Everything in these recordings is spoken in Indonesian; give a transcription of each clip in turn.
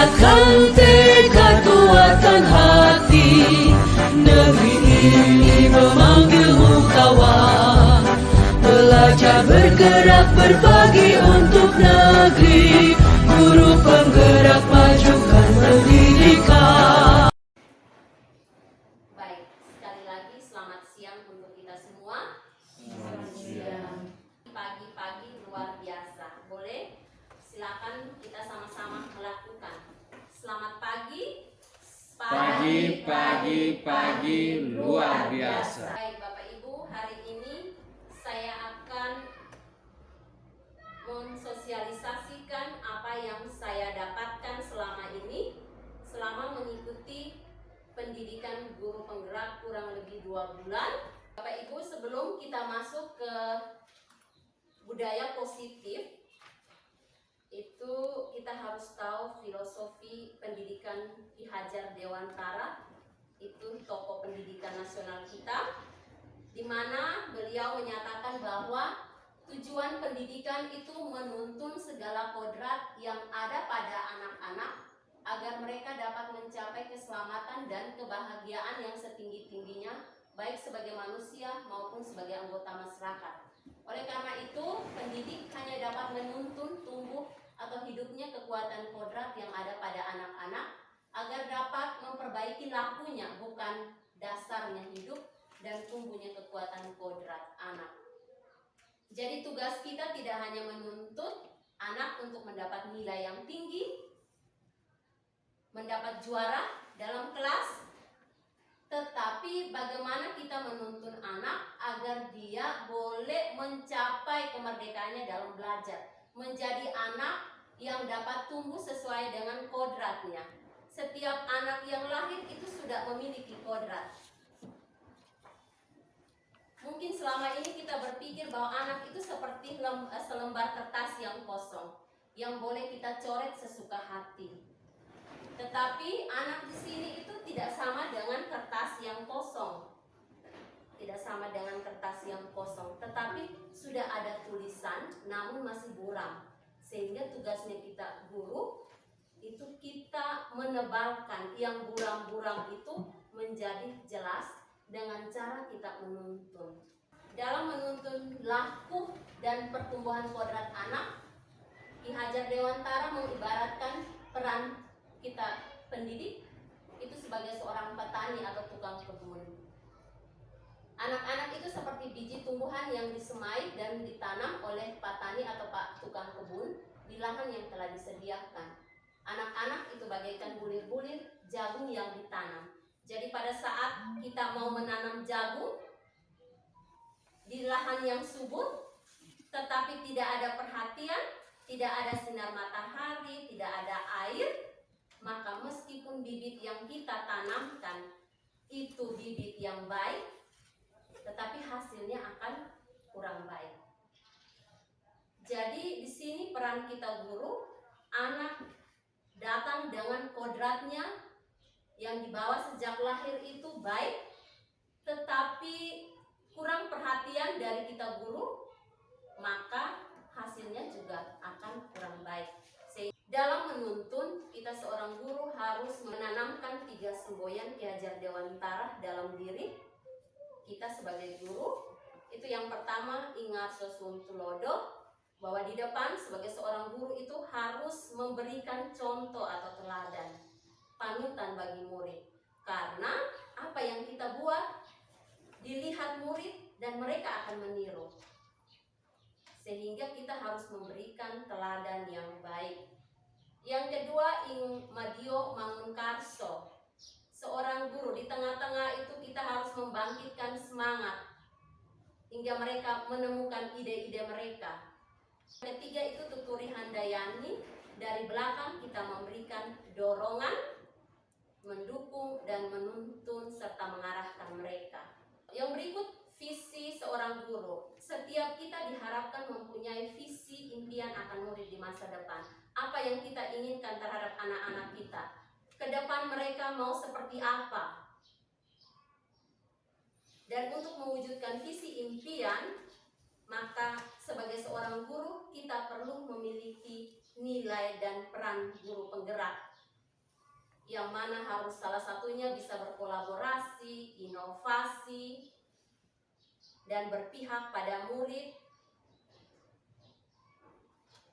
kuatkan tekad, kuatkan hati. Negeri ini memanggilmu kawan. Belajar bergerak berbagi untuk negeri. Guru penggerak majukan pendidikan. Baik, sekali lagi selamat siang untuk kita semua. Selamat siang. Pagi-pagi luar biasa. Boleh? Silakan kita sama-sama melakukan. Selamat pagi. Pagi luar biasa. Baik Bapak Ibu, hari ini saya akan mensosialisasikan apa yang saya dapatkan selama ini, selama mengikuti pendidikan guru penggerak kurang lebih 2 bulan. Bapak Ibu, sebelum kita masuk ke budaya positif, itu kita harus tahu filosofi pendidikan Ki Hajar Dewantara, itu tokoh pendidikan nasional kita, di mana beliau menyatakan bahwa tujuan pendidikan itu menuntun segala kodrat yang ada pada anak-anak agar mereka dapat mencapai keselamatan dan kebahagiaan yang setinggi-tingginya, baik sebagai manusia maupun sebagai anggota masyarakat. Oleh karena itu, pendidik hanya dapat menuntun tumbuh atau hidupnya kekuatan kodrat yang ada pada anak-anak agar dapat memperbaiki lakunya, bukan dasarnya hidup dan tumbuhnya kekuatan kodrat anak. Jadi tugas kita tidak hanya menuntut anak untuk mendapat nilai yang tinggi, mendapat juara dalam kelas, tetapi bagaimana kita menuntun anak agar dia boleh mencapai kemerdekaannya dalam belajar, menjadi anak yang dapat tumbuh sesuai dengan kodratnya. Setiap anak yang lahir itu sudah memiliki kodrat. Mungkin selama ini kita berpikir bahwa anak itu seperti selembar kertas yang kosong, yang boleh kita coret sesuka hati. Tetapi anak di sini itu tidak sama dengan kertas yang kosong. Tidak sama dengan kertas yang kosong, tetapi sudah ada tulisan namun masih buram. Sehingga tugasnya kita guru itu kita menebalkan yang buram-buram itu menjadi jelas dengan cara kita menuntun. Dalam menuntun laku dan pertumbuhan kodrat anak, Ki Hajar Dewantara mengibaratkan peran kita pendidik itu sebagai seorang petani atau tukang kebun. Anak-anak itu seperti biji tumbuhan yang disemai dan ditanam oleh petani atau tukang kebun di lahan yang telah disediakan. Anak-anak itu bagaikan bulir-bulir jagung yang ditanam. Jadi pada saat kita mau menanam jagung di lahan yang subur, tetapi tidak ada perhatian, tidak ada sinar matahari, tidak ada air, maka meskipun bibit yang kita tanamkan itu bibit yang baik, tetapi hasilnya akan kurang baik. Jadi di sini peran kita guru, anak datang dengan kodratnya yang dibawa sejak lahir itu baik, tetapi kurang perhatian dari kita guru, maka hasilnya juga akan kurang baik. Dalam menuntun, kita seorang guru harus menanamkan 3 semboyan Ki Hajar Dewantara dalam diri kita sebagai guru. Itu yang pertama, ingat sosun tulodo, bahwa di depan sebagai seorang guru itu harus memberikan contoh atau teladan, panutan bagi murid. Karena apa yang kita buat dilihat murid dan mereka akan meniru. Sehingga kita harus memberikan teladan yang baik. Yang kedua, ing madio mangunkarso. Seorang guru di tengah-tengah itu kita harus membangkitkan semangat hingga mereka menemukan ide-ide mereka. Ketiga itu tuturi handayani, dari belakang kita memberikan dorongan, mendukung dan menuntun serta mengarahkan mereka. Yang berikut, visi seorang guru. Setiap kita diharapkan mempunyai visi impian akan murid di masa depan. Apa yang kita inginkan terhadap anak-anak kita? Ke depan mereka mau seperti apa? Dan untuk mewujudkan visi impian, maka sebagai seorang guru kita perlu memiliki nilai dan peran guru penggerak. yang mana harus salah satunya bisa berkolaborasi, inovasi, dan berpihak pada murid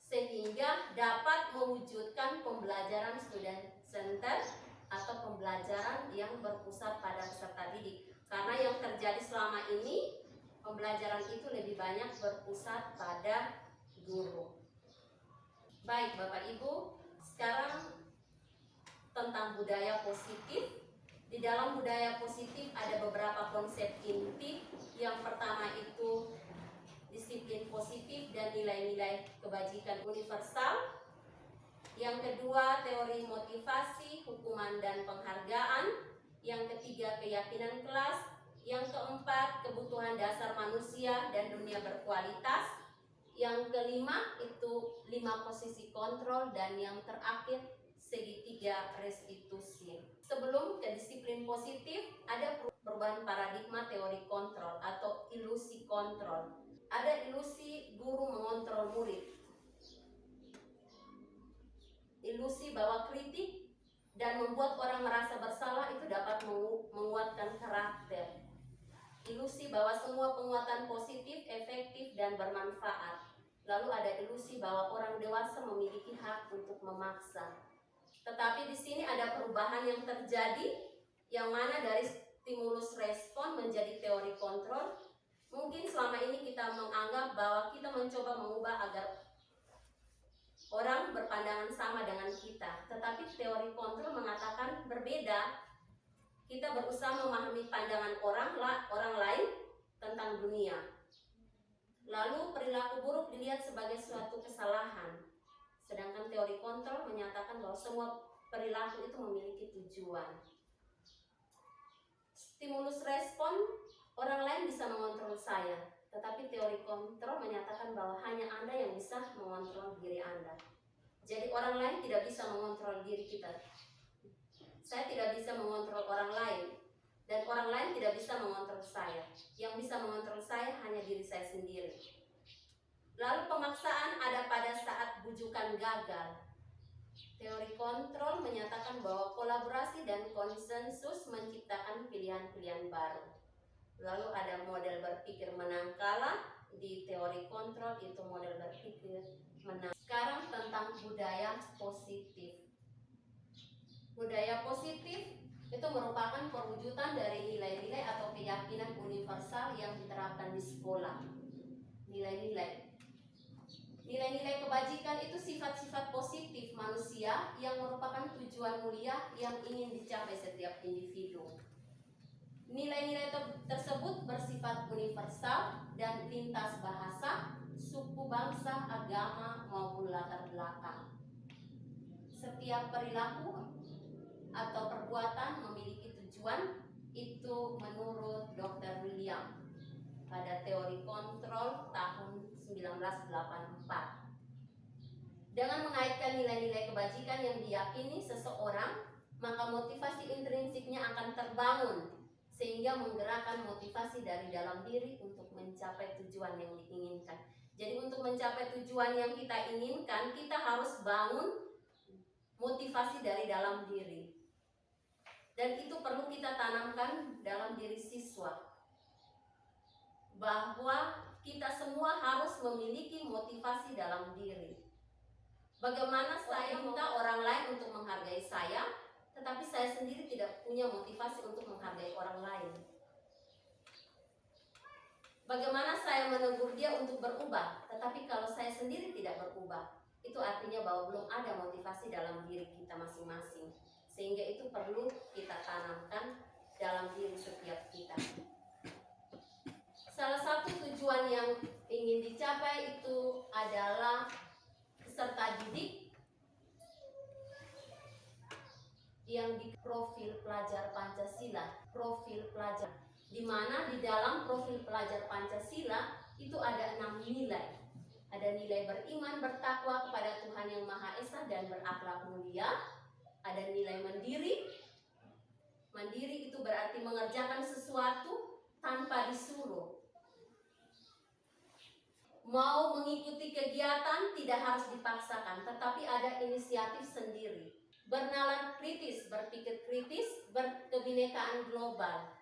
sehingga dapat mewujudkan pembelajaran student center atau pembelajaran yang berpusat pada peserta didik. Karena yang terjadi selama ini, pembelajaran itu lebih banyak berpusat pada guru. Baik Bapak Ibu, sekarang tentang budaya positif. Di dalam budaya positif ada beberapa konsep inti. Yang pertama itu disiplin positif dan nilai-nilai kebajikan universal. Yang kedua, teori motivasi, hukuman dan penghargaan. Yang ketiga, keyakinan kelas. Yang keempat, kebutuhan dasar manusia dan dunia berkualitas. Yang kelima itu 5 posisi kontrol, dan yang terakhir segitiga restitusi. Sebelum ke disiplin positif, ada perubahan paradigma teori kontrol atau ilusi kontrol. Ada ilusi guru mengontrol murid, ilusi bahwa kritik dan membuat orang merasa bersalah itu dapat menguatkan karakter, ilusi bahwa semua penguatan positif, efektif, dan bermanfaat. Lalu ada ilusi bahwa orang dewasa memiliki hak untuk memaksa. Tetapi di sini ada perubahan yang terjadi, yang mana dari stimulus respon menjadi teori kontrol. Mungkin selama ini kita menganggap bahwa kita mencoba mengubah agar orang berpandangan sama dengan kita. Tetapi teori kontrol mengatakan berbeda. Kita berusaha memahami pandangan orang lain tentang dunia. Lalu perilaku buruk dilihat sebagai suatu kesalahan. Sedangkan teori kontrol menyatakan bahwa semua perilaku itu memiliki tujuan. Stimulus respon, orang lain bisa mengontrol saya, tetapi teori kontrol menyatakan bahwa hanya Anda yang bisa mengontrol diri Anda. Jadi orang lain tidak bisa mengontrol diri kita. Saya tidak bisa mengontrol orang lain, dan orang lain tidak bisa mengontrol saya. Yang bisa mengontrol saya hanya diri saya sendiri. Lalu pemaksaan ada pada saat bujukan gagal. Teori kontrol menyatakan bahwa kolaborasi dan konsensus menciptakan pilihan-pilihan baru. Lalu ada model berpikir menang kalah. Di teori kontrol itu model berpikir menang. Sekarang tentang budaya positif. Budaya positif itu merupakan perwujudan dari nilai-nilai atau keyakinan universal yang diterapkan di sekolah. Nilai-nilai kebajikan itu sifat-sifat positif manusia yang merupakan tujuan mulia yang ingin dicapai setiap individu. Nilai-nilai tersebut bersifat universal dan lintas bahasa, suku, bangsa, agama, maupun latar belakang. Setiap perilaku atau perbuatan memiliki tujuan, itu menurut Dr. William pada teori kontrol tahun 1984. Dengan mengaitkan nilai-nilai kebajikan yang diyakini seseorang, maka motivasi intrinsiknya akan terbangun sehingga menggerakkan motivasi dari dalam diri untuk mencapai tujuan yang diinginkan. Jadi untuk mencapai tujuan yang kita inginkan, kita harus bangun motivasi dari dalam diri. Dan itu perlu kita tanamkan dalam diri siswa, bahwa kita semua harus memiliki motivasi dalam diri. Bagaimana saya minta orang lain untuk menghargai saya, tetapi saya sendiri tidak punya motivasi untuk menghargai orang lain? Bagaimana saya menegur dia untuk berubah, tetapi kalau saya sendiri tidak berubah? Itu artinya bahwa belum ada motivasi dalam diri kita masing-masing. Sehingga itu perlu kita tanamkan dalam diri setiap kita. Salah satu tujuan yang ingin dicapai itu adalah peserta didik yang di profil pelajar Pancasila, di mana di dalam profil pelajar Pancasila itu ada 6 nilai. Ada nilai beriman, bertakwa kepada Tuhan Yang Maha Esa dan berakhlak mulia. Ada nilai mandiri. Mandiri itu berarti mengerjakan sesuatu tanpa disuruh. Mau mengikuti kegiatan tidak harus dipaksakan, tetapi ada inisiatif sendiri. Bernalar kritis berpikir kritis, berkebinekaan global.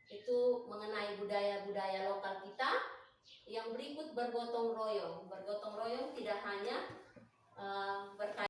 Itu mengenai budaya-budaya lokal kita. Yang berikut bergotong royong. Bergotong royong tidak hanya berkaitan